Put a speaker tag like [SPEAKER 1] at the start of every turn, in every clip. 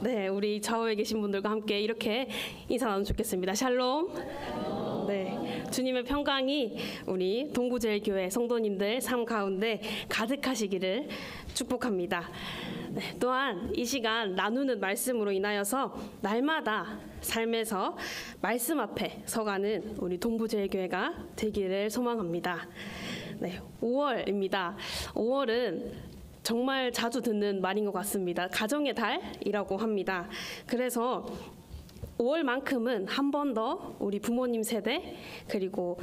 [SPEAKER 1] 네, 우리 좌우에 계신 분들과 함께 이렇게 인사 나누면 좋겠습니다. 샬롬. 네, 주님의 평강이 우리 동부제일교회 성도님들 삶 가운데 가득하시기를 축복합니다. 네, 또한 이 시간 나누는 말씀으로 인하여서 날마다 삶에서 말씀 앞에 서가는 우리 동부제일교회가 되기를 소망합니다. 네, 5월입니다. 5월은 정말 자주 듣는 말인 것 같습니다. 가정의 달이라고 합니다. 그래서 5월만큼은 한 번 더 우리 부모님 세대 그리고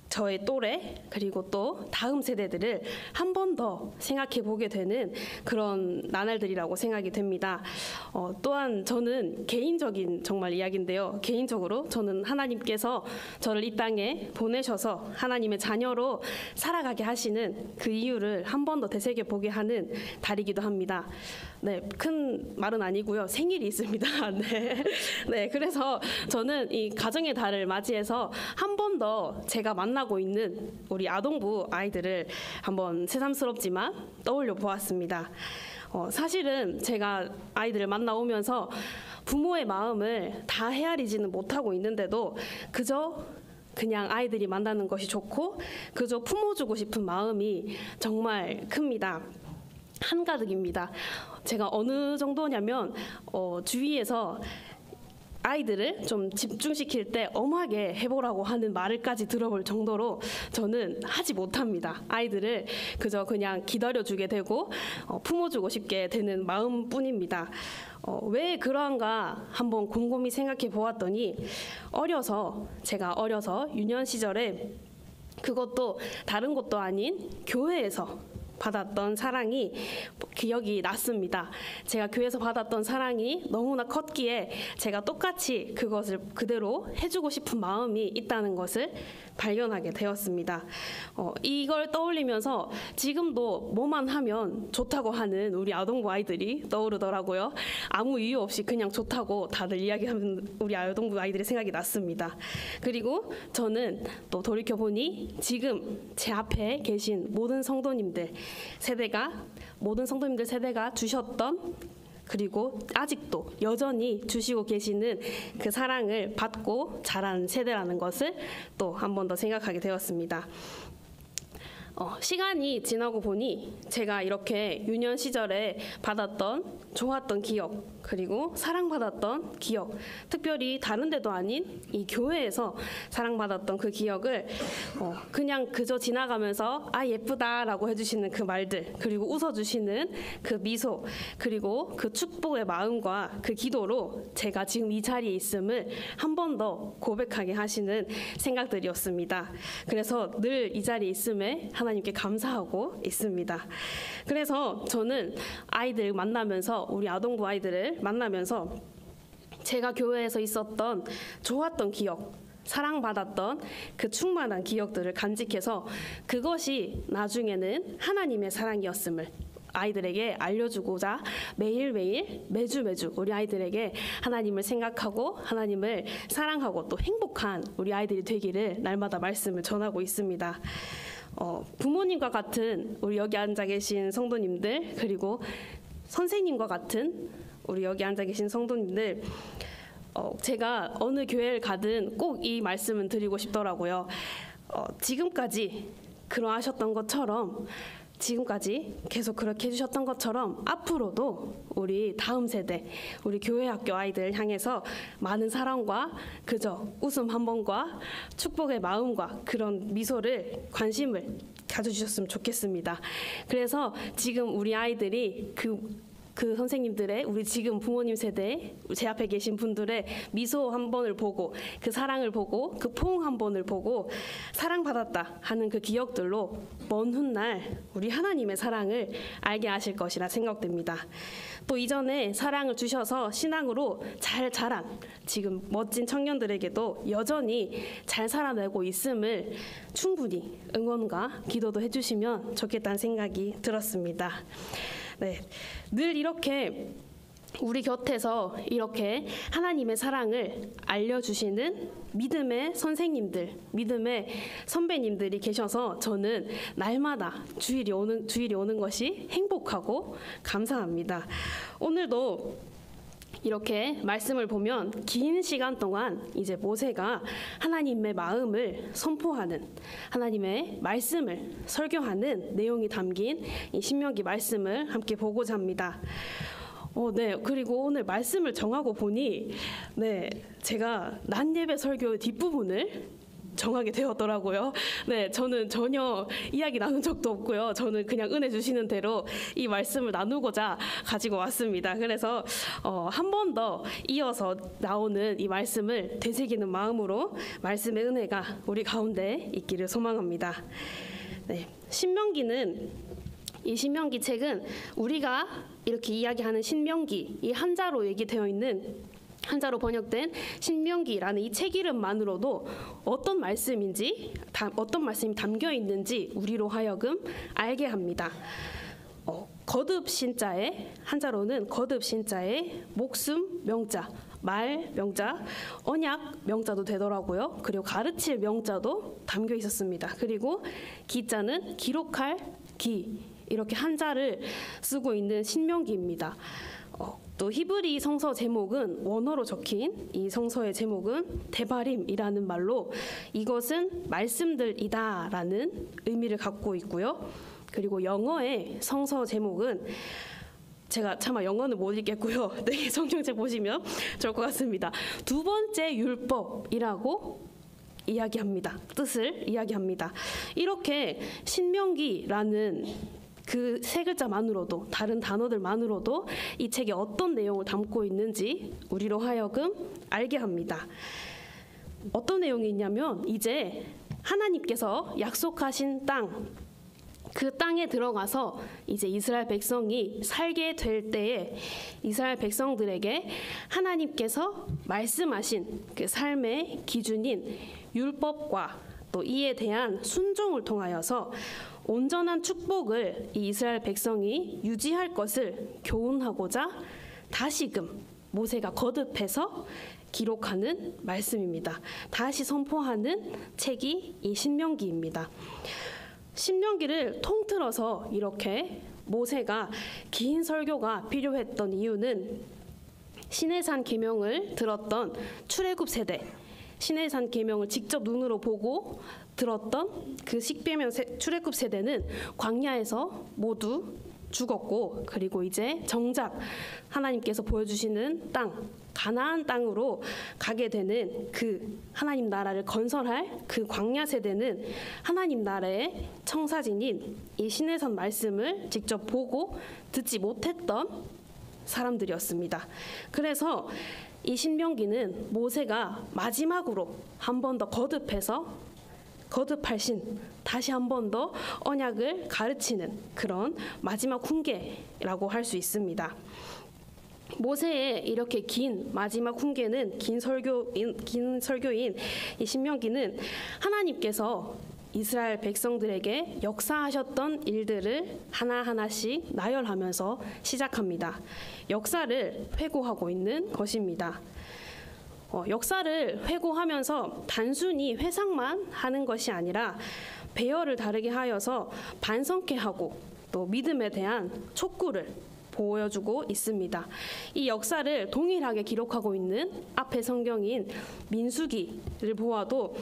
[SPEAKER 1] 저의 또래 그리고 또 다음 세대들을 한 번 더 생각해 보게 되는 그런 나날들이라고 생각이 됩니다. 또한 저는 개인적인 정말 이야기인데요. 개인적으로 저는 하나님께서 저를 이 땅에 보내셔서 하나님의 자녀로 살아가게 하시는 그 이유를 한 번 더 되새겨 보게 하는 달이기도 합니다. 네, 큰 말은 아니고요. 생일이 있습니다. 네. 네, 그래서 저는 이 가정의 달을 맞이해서 한 번 더 제가 만나고 있는 우리 아동부 아이들을 한번 새삼스럽지만 떠올려 보았습니다. 사실은 제가 아이들을 만나오면서 부모의 마음을 다 헤아리지는 못하고 있는데도 그냥 아이들이 만나는 것이 좋고 그저 품어주고 싶은 마음이 정말 큽니다. 한가득입니다. 제가 어느 정도냐면 주위에서 아이들을 좀 집중시킬 때 엄하게 해보라고 하는 말을까지 들어볼 정도로 저는 하지 못합니다. 아이들을 그냥 기다려주게 되고 품어주고 싶게 되는 마음뿐입니다. 왜 그러한가 한번 곰곰이 생각해 보았더니 제가 어려서 유년 시절에 그것도 다른 곳도 아닌 교회에서 받았던 사랑이 기억이 났습니다. 제가 교회에서 받았던 사랑이 너무나 컸기에 제가 똑같이 그것을 그대로 해주고 싶은 마음이 있다는 것을 발견하게 되었습니다. 이걸 떠올리면서 지금도 뭐만 하면 좋다고 하는 우리 아동부 아이들이 떠오르더라고요. 아무 이유 없이 그냥 좋다고 다들 이야기하는 우리 아동부 아이들의 생각이 났습니다. 그리고 저는 또 돌이켜보니 지금 제 앞에 계신 모든 성도님들 세대가 주셨던 그리고 아직도 여전히 주시고 계시는 그 사랑을 받고 자란 세대라는 것을 또 한 번 더 생각하게 되었습니다. 시간이 지나고 보니 제가 이렇게 유년 시절에 받았던 좋았던 기억 그리고 사랑받았던 기억 특별히 다른 데도 아닌 이 교회에서 사랑받았던 그 기억을 그냥 그저 지나가면서 예쁘다라고 해주시는 그 말들 그리고 웃어주시는 그 미소 그리고 그 축복의 마음과 그 기도로 제가 지금 이 자리에 있음을 한 번 더 고백하게 하시는 생각들이었습니다. 그래서 늘 이 자리에 있음에 하나님께 감사하고 있습니다. 그래서 저는 아이들 만나면서 우리 아동부 아이들을 만나면서 제가 교회에서 있었던 좋았던 기억 사랑받았던 그 충만한 기억들을 간직해서 그것이 나중에는 하나님의 사랑이었음을 아이들에게 알려주고자 매일매일 매주 우리 아이들에게 하나님을 생각하고 하나님을 사랑하고 또 행복한 우리 아이들이 되기를 날마다 말씀을 전하고 있습니다. 부모님과 같은 우리 여기 앉아 계신 성도님들 그리고 선생님과 같은 우리 여기 앉아 계신 성도님들 제가 어느 교회를 가든 꼭 이 말씀은 드리고 싶더라고요. 지금까지 그러하셨던 것처럼 지금까지 계속 그렇게 해주셨던 것처럼 앞으로도 우리 다음 세대 우리 교회 학교 아이들 향해서 많은 사랑과 그저 웃음 한 번과 축복의 마음과 그런 미소를 관심을 가져주셨으면 좋겠습니다. 그래서 지금 우리 아이들이 그 선생님들의 우리 지금 부모님 세대 제 앞에 계신 분들의 미소 한 번을 보고 그 사랑을 보고 그 포옹 한 번을 보고 사랑받았다 하는 그 기억들로 먼 훗날 우리 하나님의 사랑을 알게 하실 것이라 생각됩니다. 또 이전에 사랑을 주셔서 신앙으로 잘 자란 지금 멋진 청년들에게도 여전히 잘 살아내고 있음을 충분히 응원과 기도도 해주시면 좋겠다는 생각이 들었습니다. 네, 늘 이렇게 우리 곁에서 이렇게 하나님의 사랑을 알려주시는 믿음의 선생님들, 믿음의 선배님들이 계셔서 저는 날마다 주일이 오는 것이 행복하고 감사합니다. 오늘도 이렇게 말씀을 보면 긴 시간 동안 이제 모세가 하나님의 마음을 선포하는, 하나님의 말씀을 설교하는 내용이 담긴 이 신명기 말씀을 함께 보고자 합니다. 네. 그리고 오늘 말씀을 정하고 보니 제가 낮 예배 설교 뒷부분을 정하게 되었더라고요. 네, 저는 전혀 이야기 나눈 적도 없고요. 저는 그냥 은혜 주시는 대로 이 말씀을 나누고자 가지고 왔습니다. 그래서 한 번 더 이어서 나오는 이 말씀을 되새기는 마음으로 말씀의 은혜가 우리 가운데 있기를 소망합니다. 네, 이 신명기 책은 우리가 이렇게 이야기하는 신명기, 이 한자로 얘기되어 있는, 한자로 번역된 신명기라는 이 책 이름만으로도 어떤 말씀이 담겨 있는지 우리로 하여금 알게 합니다. 거듭 신자에, 한자로는 거듭 신자에 목숨 명자, 말 명자, 언약 명자도 되더라고요. 그리고 가르칠 명자도 담겨 있었습니다. 그리고 기자는 기록할 기, 이렇게 한자를 쓰고 있는 신명기입니다. 또 히브리 성서 제목은, 원어로 적힌 이 성서의 제목은 데바림이라는 말로 이것은 말씀들이다라는 의미를 갖고 있고요. 그리고 영어의 성서 제목은, 제가 차마 영어는 못 읽겠고요. 네, 성경책 보시면 좋을 것 같습니다. 두 번째 율법이라고 이야기합니다. 뜻을 이야기합니다. 이렇게 신명기라는 그 세 글자만으로도, 다른 단어들만으로도 이 책에 어떤 내용을 담고 있는지 우리로 하여금 알게 합니다. 어떤 내용이 있냐면, 이제 하나님께서 약속하신 땅, 그 땅에 들어가서 이제 이스라엘 백성이 살게 될 때에 이스라엘 백성들에게 하나님께서 말씀하신 그 삶의 기준인 율법과 또 이에 대한 순종을 통하여서 온전한 축복을 이 이스라엘 백성이 유지할 것을 교훈하고자 다시금 모세가 거듭해서 기록하는 말씀입니다. 다시 선포하는 책이 이 신명기입니다. 신명기를 통틀어서 이렇게 모세가 긴 설교가 필요했던 이유는 시내산 계명을 들었던 출애굽 세대, 시내산 계명을 직접 눈으로 보고 들었던 그 십계명 출애굽 세대는 광야에서 모두 죽었고, 그리고 이제 정작 하나님께서 보여주시는 땅, 가나안 땅으로 가게 되는 그 하나님 나라를 건설할 그 광야 세대는 하나님 나라의 청사진인 이 시내산 말씀을 직접 보고 듣지 못했던 사람들이었습니다. 그래서 이 신명기는 모세가 마지막으로 한 번 더 거듭하신 다시 한 번 더 언약을 가르치는 그런 마지막 훈계라고 할 수 있습니다. 모세의 이렇게 긴 마지막 훈계는, 긴 설교인 이 신명기는 하나님께서 이스라엘 백성들에게 역사하셨던 일들을 하나하나씩 나열하면서 시작합니다. 역사를 회고하고 있는 것입니다. 역사를 회고하면서 단순히 회상만 하는 것이 아니라 배열을 다르게 하여서 반성케 하고 또 믿음에 대한 촉구를 보여주고 있습니다. 이 역사를 동일하게 기록하고 있는 앞에 성경인 민수기를 보아도,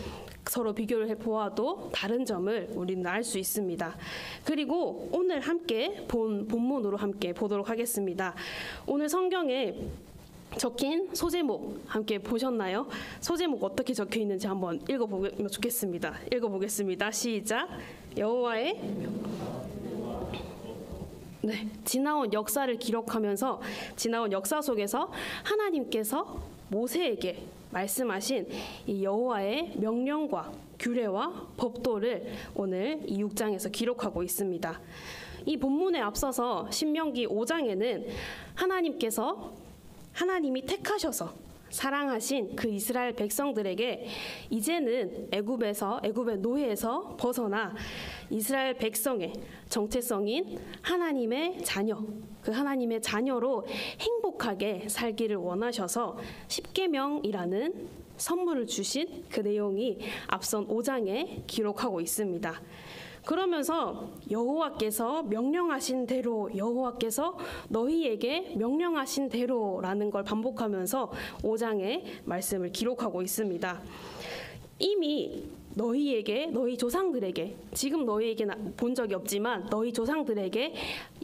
[SPEAKER 1] 서로 비교를 해보아도 다른 점을 우리는 알 수 있습니다. 그리고 오늘 함께 본문으로 함께 보도록 하겠습니다. 오늘 성경에 적힌 소제목 함께 보셨나요? 소제목 어떻게 적혀 있는지 한번 읽어보면 좋겠습니다. 읽어보겠습니다. 시작. 여호와의 지나온 역사를 기록하면서 지나온 역사 속에서 하나님께서 모세에게 말씀하신 이 여호와의 명령과 규례와 법도를 오늘 이 6장에서 기록하고 있습니다. 이 본문에 앞서서 신명기 5장에는 하나님이 택하셔서 사랑하신 그 이스라엘 백성들에게 이제는 애굽의 노예에서 벗어나 이스라엘 백성의 정체성인 하나님의 자녀, 그 하나님의 자녀로 행복하게 살기를 원하셔서 십계명이라는 선물을 주신 그 내용이 앞선 5장에 기록하고 있습니다. 그러면서 여호와께서 명령하신 대로, 여호와께서 너희에게 명령하신 대로라는 걸 반복하면서 5장의 말씀을 기록하고 있습니다. 이미 너희에게, 너희 조상들에게, 지금 너희에게는 본 적이 없지만 너희 조상들에게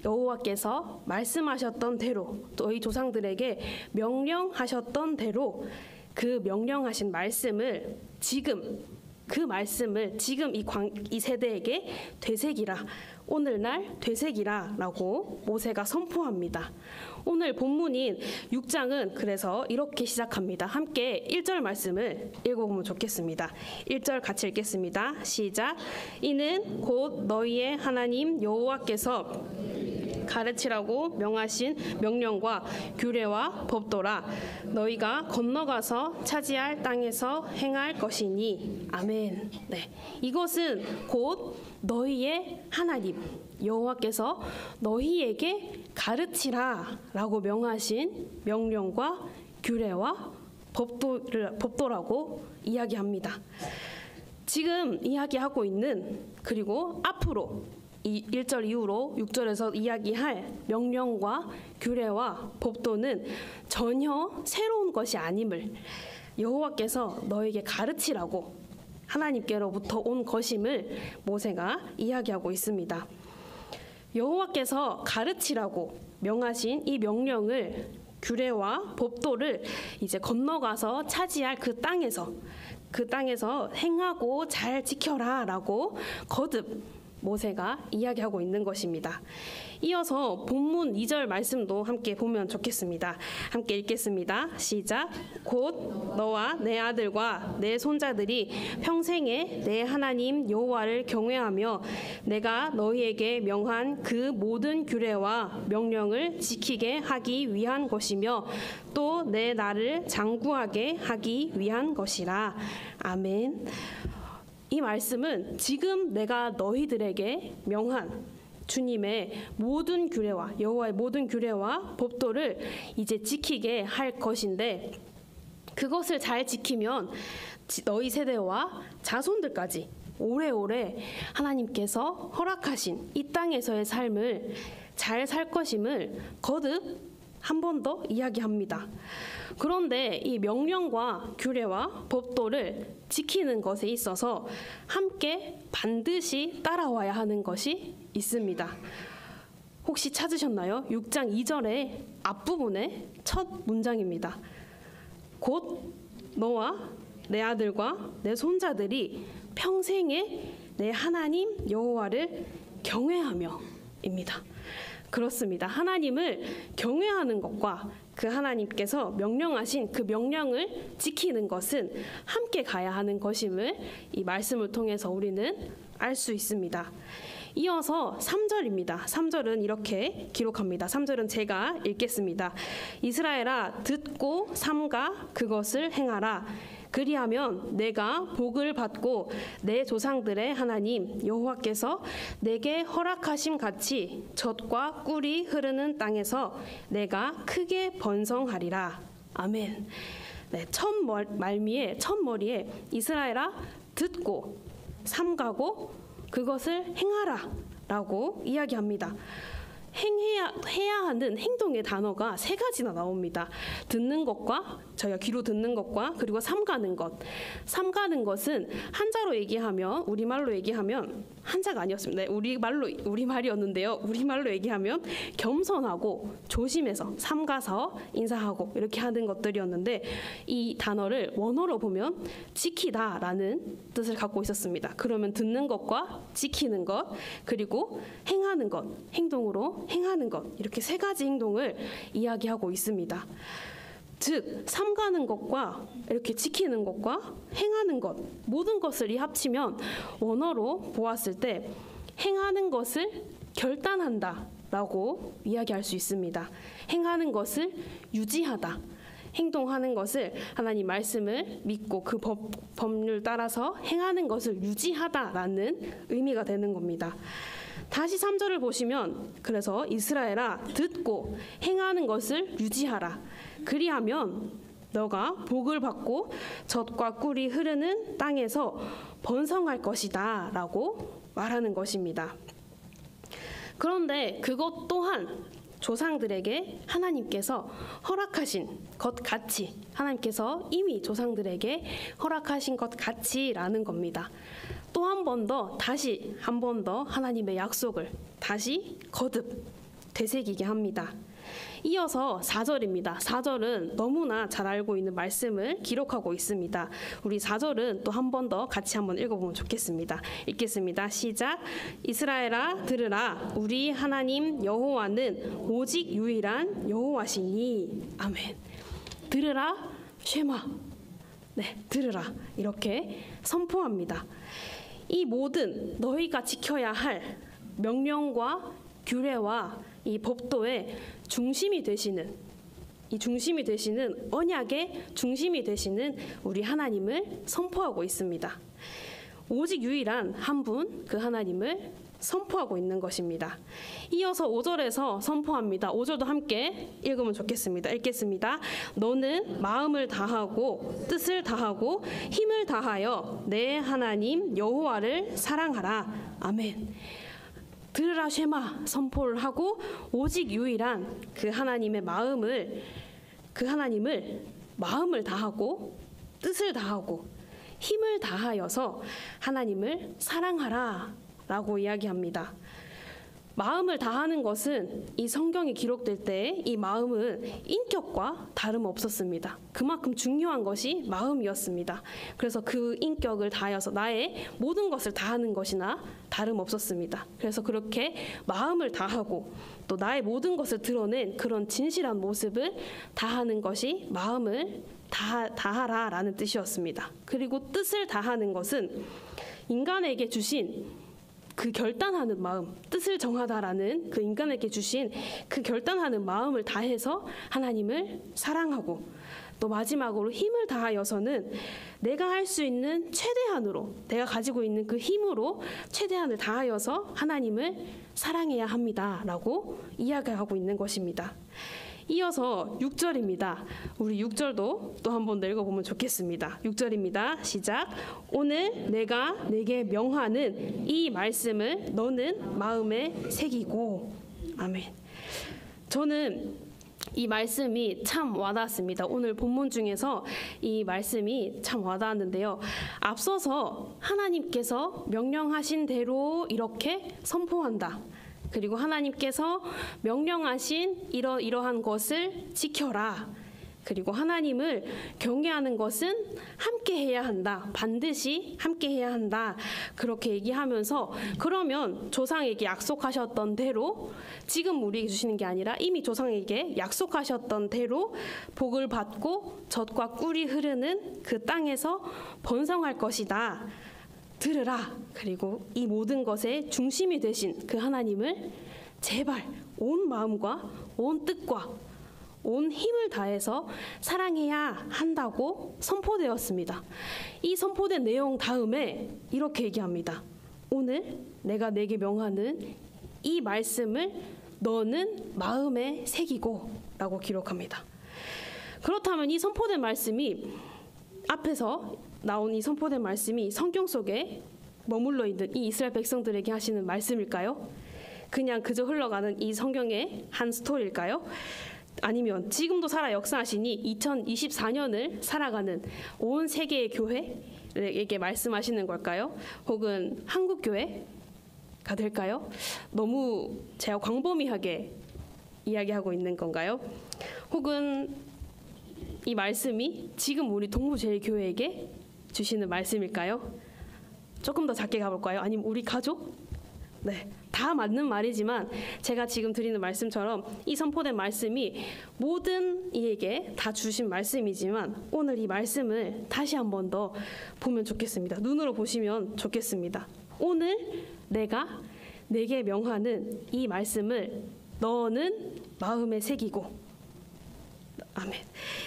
[SPEAKER 1] 여호와께서 말씀하셨던 대로, 너희 조상들에게 명령하셨던 대로 그 명령하신 말씀을 지금, 그 말씀을 지금 이 세대에게 되새기라, 오늘날 되새기라 라고 모세가 선포합니다. 오늘 본문인 6장은 그래서 이렇게 시작합니다. 함께 1절 말씀을 읽어보면 좋겠습니다. 1절 같이 읽겠습니다. 시작. 이는 곧 너희의 하나님 여호와께서 가르치라고 명하신 명령과 규례와 법도라. 너희가 건너가서 차지할 땅에서 행할 것이니. 아멘. 네, 이것은 곧 너희의 하나님 여호와께서 너희에게 가르치라 라고 명하신 명령과 규례와 법도라고 이야기합니다. 지금 이야기하고 있는, 그리고 앞으로 이 1절 이후로 6절에서 이야기할 명령과 규례와 법도는 전혀 새로운 것이 아님을, 여호와께서 너에게 가르치라고 하나님께로부터 온 것임을 모세가 이야기하고 있습니다. 여호와께서 가르치라고 명하신 이 명령을, 규례와 법도를 이제 건너가서 차지할 그 땅에서 행하고 잘 지켜라 라고 거듭 모세가 이야기하고 있는 것입니다. 이어서 본문 2절 말씀도 함께 보면 좋겠습니다. 함께 읽겠습니다. 시작. 곧 너와 내 아들과 내 손자들이 평생에 내 하나님 여호와를 경외하며 내가 너희에게 명한 그 모든 규례와 명령을 지키게 하기 위한 것이며 또 내 나를 장구하게 하기 위한 것이라. 아멘. 이 말씀은 지금 내가 너희들에게 명한 주님의 모든 규례와 여호와의 모든 규례와 법도를 이제 지키게 할 것인데, 그것을 잘 지키면 너희 세대와 자손들까지 오래오래 하나님께서 허락하신 이 땅에서의 삶을 잘 살 것임을 거듭 한 번 더 이야기합니다. 그런데 이 명령과 규례와 법도를 지키는 것에 있어서 함께 반드시 따라와야 하는 것이 있습니다. 혹시 찾으셨나요? 6장 2절의 앞부분의 첫 문장입니다. 곧 너와 내 아들과 내 손자들이 평생에 내 하나님 여호와를 경외하며입니다. 그렇습니다. 하나님을 경외하는 것과 그 하나님께서 명령하신 그 명령을 지키는 것은 함께 가야 하는 것임을 이 말씀을 통해서 우리는 알 수 있습니다. 이어서 3절입니다. 3절은 이렇게 기록합니다. 3절은 제가 읽겠습니다. 이스라엘아 듣고 삼가 그것을 행하라. 그리하면 내가 복을 받고 내 조상들의 하나님 여호와께서 내게 허락하심 같이 젖과 꿀이 흐르는 땅에서 내가 크게 번성하리라. 아멘. 네, 첫 머리에 이스라엘아 듣고 삼가고 그것을 행하라 라고 이야기합니다. 해야 하는 행동의 단어가 3가지나 나옵니다. 듣는 것과, 저희가 귀로 듣는 것과, 그리고 삼가는 것. 삼가는 것은 한자로 얘기하면, 우리말로 얘기하면, 한자가 아니었습니다. 우리말이었는데요. 우리말로 얘기하면 겸손하고 조심해서 삼가서 인사하고 이렇게 하는 것들이었는데, 이 단어를 원어로 보면 지키다라는 뜻을 갖고 있었습니다. 그러면 듣는 것과 지키는 것, 그리고 행하는 것, 행동으로 행하는 것, 이렇게 3가지 행동을 이야기하고 있습니다. 즉 삼가는 것과 이렇게 지키는 것과 행하는 것, 모든 것을 합치면 원어로 보았을 때 행하는 것을 결단한다 라고 이야기할 수 있습니다. 행하는 것을 유지하다, 행동하는 것을 하나님 말씀을 믿고 그 법률 따라서 행하는 것을 유지하다라는 의미가 되는 겁니다. 다시 3절을 보시면, 그래서 이스라엘아 듣고 행하는 것을 유지하라. 그리하면 너가 복을 받고 젖과 꿀이 흐르는 땅에서 번성할 것이다 라고 말하는 것입니다. 그런데 그것 또한 조상들에게 하나님께서 허락하신 것 같이, 하나님께서 이미 조상들에게 허락하신 것 같이라는 겁니다. 또 한 번 더, 다시 한 번 더 하나님의 약속을 다시 거듭 되새기게 합니다. 이어서 4절입니다. 4절은 너무나 잘 알고 있는 말씀을 기록하고 있습니다. 우리 4절은 또 한 번 더 같이 한번 읽어보면 좋겠습니다. 읽겠습니다. 시작. 이스라엘아 들으라. 우리 하나님 여호와는 오직 유일한 여호와시니. 아멘. 들으라. 쉐마. 네, 들으라. 이렇게 선포합니다. 이 모든 너희가 지켜야 할 명령과 규례와 이 법도의 중심이 되시는, 이 중심이 되시는, 언약의 중심이 되시는 우리 하나님을 선포하고 있습니다. 오직 유일한 한 분, 그 하나님을 선포하고 있는 것입니다. 이어서 5절에서 선포합니다. 5절도 함께 읽으면 좋겠습니다. 읽겠습니다. 너는 마음을 다하고 뜻을 다하고 힘을 다하여 내 하나님 여호와를 사랑하라. 아멘. 들으라 쉐마 선포를 하고 오직 유일한 그 하나님의 마음을, 그 하나님을 마음을 다하고 뜻을 다하고 힘을 다하여서 하나님을 사랑하라 라고 이야기합니다. 마음을 다하는 것은 이 성경이 기록될 때 이 마음은 인격과 다름없었습니다. 그만큼 중요한 것이 마음이었습니다. 그래서 그 인격을 다하여서 나의 모든 것을 다하는 것이나 다름없었습니다. 그래서 그렇게 마음을 다하고 또 나의 모든 것을 드러낸 그런 진실한 모습을 다하는 것이 마음을 다하라라는 뜻이었습니다. 그리고 뜻을 다하는 것은 인간에게 주신 그 결단하는 마음, 뜻을 정하다라는 그 인간에게 주신 그 결단하는 마음을 다해서 하나님을 사랑하고, 또 마지막으로 힘을 다하여서는 내가 할 수 있는 최대한으로, 내가 가지고 있는 그 힘으로 최대한을 다하여서 하나님을 사랑해야 합니다라고 이야기하고 있는 것입니다. 이어서 6절입니다. 우리 6절도 또 한 번 읽어보면 좋겠습니다. 6절입니다. 시작. 오늘 내가 내게 명하는 이 말씀을 너는 마음에 새기고. 아멘. 저는 이 말씀이 참 와닿았습니다. 오늘 본문 중에서 이 말씀이 참 와닿았는데요. 앞서서 하나님께서 명령하신 대로 이렇게 선포한다. 그리고 하나님께서 명령하신 이러한 것을 지켜라. 그리고 하나님을 경외하는 것은 함께 해야 한다. 반드시 함께 해야 한다. 그렇게 얘기하면서 그러면 조상에게 약속하셨던 대로, 지금 우리에게 주시는 게 아니라 이미 조상에게 약속하셨던 대로 복을 받고 젖과 꿀이 흐르는 그 땅에서 번성할 것이다. 들으라. 그리고 이 모든 것의 중심이 되신 그 하나님을 제발 온 마음과 온 뜻과 온 힘을 다해서 사랑해야 한다고 선포되었습니다. 이 선포된 내용 다음에 이렇게 얘기합니다. 오늘 내가 내게 명하는 이 말씀을 너는 마음에 새기고 라고 기록합니다. 그렇다면 이 선포된 말씀이, 앞에서 나온 이 선포된 말씀이 성경 속에 머물러 있는 이 이스라엘 백성들에게 하시는 말씀일까요? 그냥 그저 흘러가는 이 성경의 한 스토리일까요? 아니면 지금도 살아 역사하시니 2024년을 살아가는 온 세계의 교회에게 말씀하시는 걸까요? 혹은 한국 교회가 될까요? 너무 제가 광범위하게 이야기하고 있는 건가요? 혹은 이 말씀이 지금 우리 동부제일교회에게 주시는 말씀일까요? 조금 더 작게 가볼까요? 아니면 우리 가족? 네, 다 맞는 말이지만 제가 지금 드리는 말씀처럼 이 선포된 말씀이 모든 이에게 다 주신 말씀이지만 오늘 이 말씀을 다시 한 번 더 보면 좋겠습니다. 눈으로 보시면 좋겠습니다. 오늘 내가 내게 명하는 이 말씀을 너는 마음에 새기고. 아멘.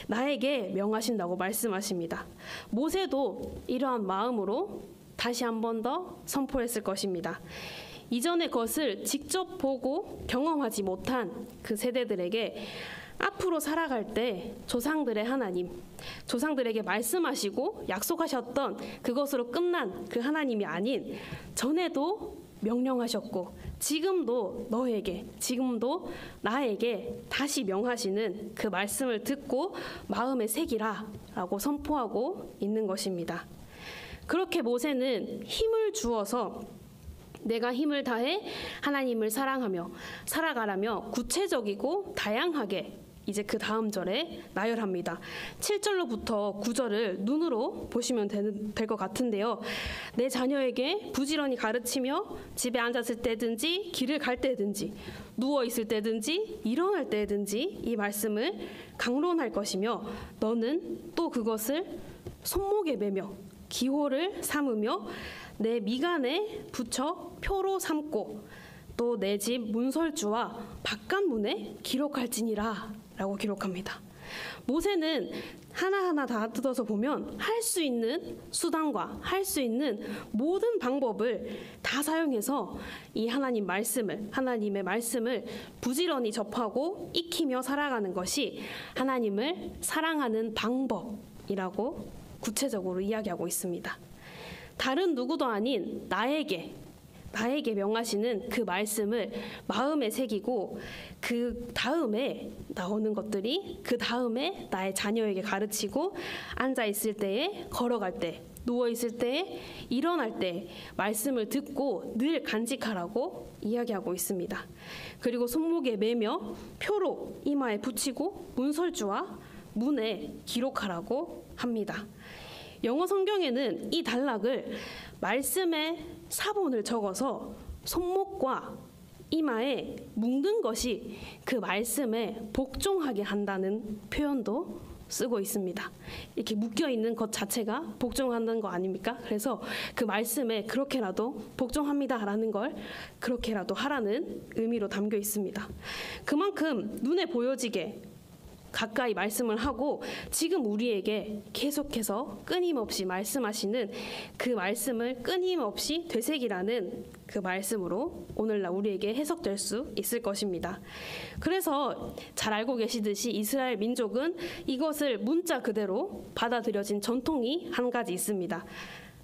[SPEAKER 1] 나에게 명하신다고 말씀하십니다. 모세도 이러한 마음으로 다시 한 번 더 선포했을 것입니다. 이전의 것을 직접 보고 경험하지 못한 그 세대들에게 앞으로 살아갈 때 조상들의 하나님, 조상들에게 말씀하시고 약속하셨던 그것으로 끝난 그 하나님이 아닌 전에도 명령하셨고 지금도 너에게, 지금도 나에게 다시 명하시는 그 말씀을 듣고 마음에 새기라 라고 선포하고 있는 것입니다. 그렇게 모세는 힘을 주어서 내가 힘을 다해 하나님을 사랑하며 살아가라며 구체적이고 다양하게 이제 그 다음 절에 나열합니다. 7절로부터 9절을 눈으로 보시면 될 것 같은데요. 내 자녀에게 부지런히 가르치며 집에 앉았을 때든지 길을 갈 때든지 누워 있을 때든지 일어날 때든지 이 말씀을 강론할 것이며 너는 또 그것을 손목에 매며 기호를 삼으며 내 미간에 붙여 표로 삼고 또 내 집 문설주와 바깥문에 기록할지니라 라고 기록합니다. 모세는 하나하나 다 뜯어서 보면 할 수 있는 수단과 할 수 있는 모든 방법을 다 사용해서 이 하나님의 말씀을 부지런히 접하고 익히며 살아가는 것이 하나님을 사랑하는 방법이라고 구체적으로 이야기하고 있습니다. 다른 누구도 아닌 나에게 명하시는 그 말씀을 마음에 새기고 그 다음에 나오는 것들이 그 다음에 나의 자녀에게 가르치고 앉아 있을 때에, 걸어갈 때, 누워 있을 때에, 일어날 때 말씀을 듣고 늘 간직하라고 이야기하고 있습니다. 그리고 손목에 매며 표로 이마에 붙이고 문설주와 문에 기록하라고 합니다. 영어 성경에는 이 단락을 말씀의 사본을 적어서 손목과 이마에 묶는 것이 그 말씀에 복종하게 한다는 표현도 쓰고 있습니다. 이렇게 묶여 있는 것 자체가 복종하는 거 아닙니까? 그래서 그 말씀에 그렇게라도 복종합니다라는 걸 그렇게라도 하라는 의미로 담겨 있습니다. 그만큼 눈에 보여지게 가까이 말씀을 하고 지금 우리에게 계속해서 끊임없이 말씀하시는 그 말씀을 끊임없이 되새기라는 그 말씀으로 오늘날 우리에게 해석될 수 있을 것입니다. 그래서 잘 알고 계시듯이 이스라엘 민족은 이것을 문자 그대로 받아들여진 전통이 한 가지 있습니다.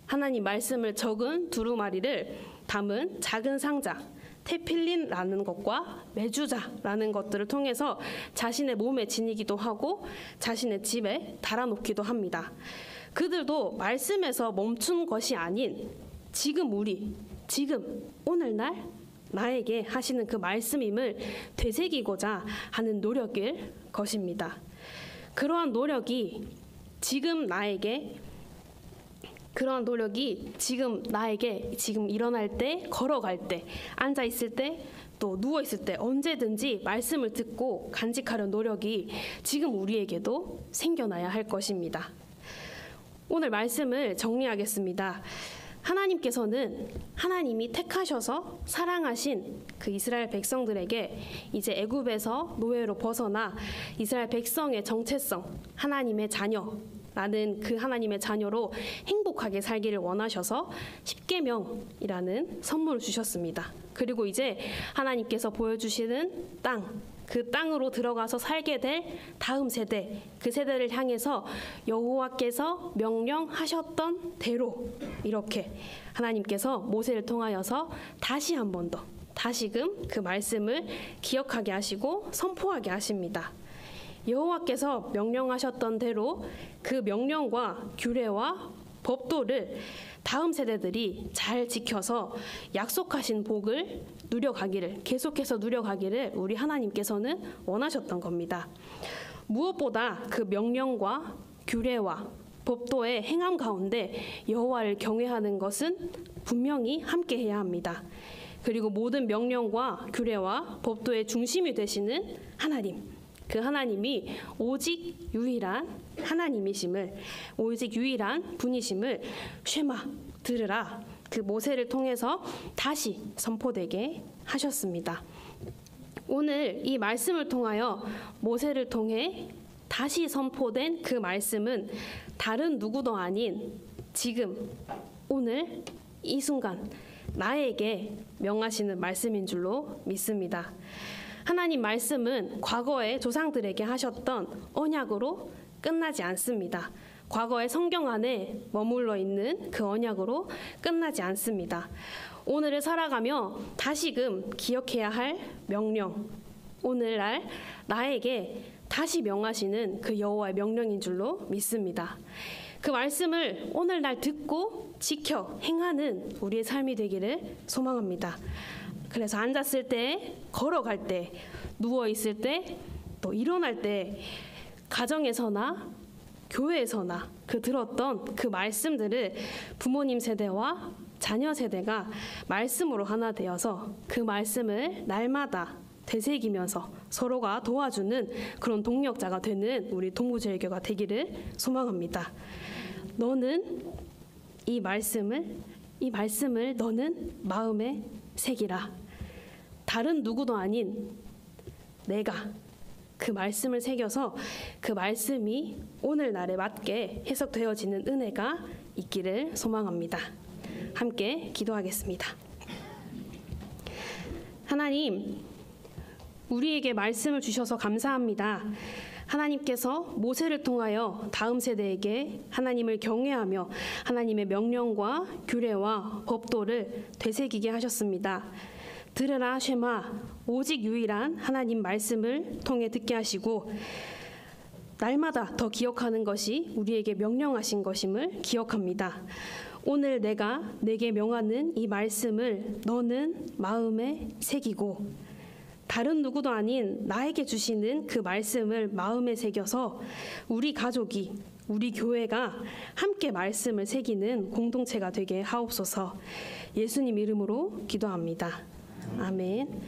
[SPEAKER 1] 하나님 말씀을 적은 두루마리를 담은 작은 상자, 테필린라는 것과 메주자라는 것들을 통해서 자신의 몸에 지니기도 하고 자신의 집에 달아놓기도 합니다. 그들도 말씀에서 멈춘 것이 아닌 지금 오늘날 나에게 하시는 그 말씀임을 되새기고자 하는 노력일 것입니다. 그러한 노력이 지금 나에게 지금 일어날 때, 걸어갈 때, 앉아 있을 때, 또 누워 있을 때 언제든지 말씀을 듣고 간직하려는 노력이 지금 우리에게도 생겨나야 할 것입니다. 오늘 말씀을 정리하겠습니다. 하나님께서는 하나님이 택하셔서 사랑하신 그 이스라엘 백성들에게 이제 애굽에서 노예로 벗어나 이스라엘 백성의 정체성, 하나님의 자녀라는 그 하나님의 자녀로 행복하게 살기를 원하셔서 십계명이라는 선물을 주셨습니다. 그리고 이제 하나님께서 보여주시는 땅, 그 땅으로 들어가서 살게 될 다음 세대, 그 세대를 향해서 여호와께서 명령하셨던 대로 이렇게 하나님께서 모세를 통하여서 다시 한 번 더 다시금 그 말씀을 기억하게 하시고 선포하게 하십니다. 여호와께서 명령하셨던 대로 그 명령과 규례와 법도를 다음 세대들이 잘 지켜서 약속하신 복을 누려가기를, 계속해서 누려가기를 우리 하나님께서는 원하셨던 겁니다. 무엇보다 그 명령과 규례와 법도의 행함 가운데 여호와를 경외하는 것은 분명히 함께해야 합니다. 그리고 모든 명령과 규례와 법도의 중심이 되시는 하나님, 그 하나님이 오직 유일한 하나님이심을, 오직 유일한 분이심을 쉐마 들으라, 그 모세를 통해서 다시 선포되게 하셨습니다. 오늘 이 말씀을 통하여 모세를 통해 다시 선포된 그 말씀은 다른 누구도 아닌 지금 오늘 이 순간 나에게 명하시는 말씀인 줄로 믿습니다. 하나님 말씀은 과거에 조상들에게 하셨던 언약으로 끝나지 않습니다. 과거의 성경 안에 머물러 있는 그 언약으로 끝나지 않습니다. 오늘을 살아가며 다시금 기억해야 할 명령, 오늘날 나에게 다시 명하시는 그 여호와의 명령인 줄로 믿습니다. 그 말씀을 오늘날 듣고 지켜 행하는 우리의 삶이 되기를 소망합니다. 그래서 앉았을 때, 걸어갈 때, 누워있을 때, 또 일어날 때 가정에서나 교회에서나 그 들었던 그 말씀들을 부모님 세대와 자녀 세대가 말씀으로 하나 되어서 그 말씀을 날마다 되새기면서 서로가 도와주는 그런 동력자가 되는 우리 동부제일교가 되기를 소망합니다. 너는 이 말씀을 너는 마음에 새기라. 다른 누구도 아닌 내가 그 말씀을 새겨서 그 말씀이 오늘날에 맞게 해석되어지는 은혜가 있기를 소망합니다. 함께 기도하겠습니다. 하나님, 우리에게 말씀을 주셔서 감사합니다. 하나님께서 모세를 통하여 다음 세대에게 하나님을 경외하며 하나님의 명령과 규례와 법도를 되새기게 하셨습니다. 들으라 쉐마, 오직 유일한 하나님 말씀을 통해 듣게 하시고 날마다 더 기억하는 것이 우리에게 명령하신 것임을 기억합니다. 오늘 내게 명하는 이 말씀을 너는 마음에 새기고 다른 누구도 아닌 나에게 주시는 그 말씀을 마음에 새겨서 우리 가족이, 우리 교회가 함께 말씀을 새기는 공동체가 되게 하옵소서. 예수님 이름으로 기도합니다. 아멘.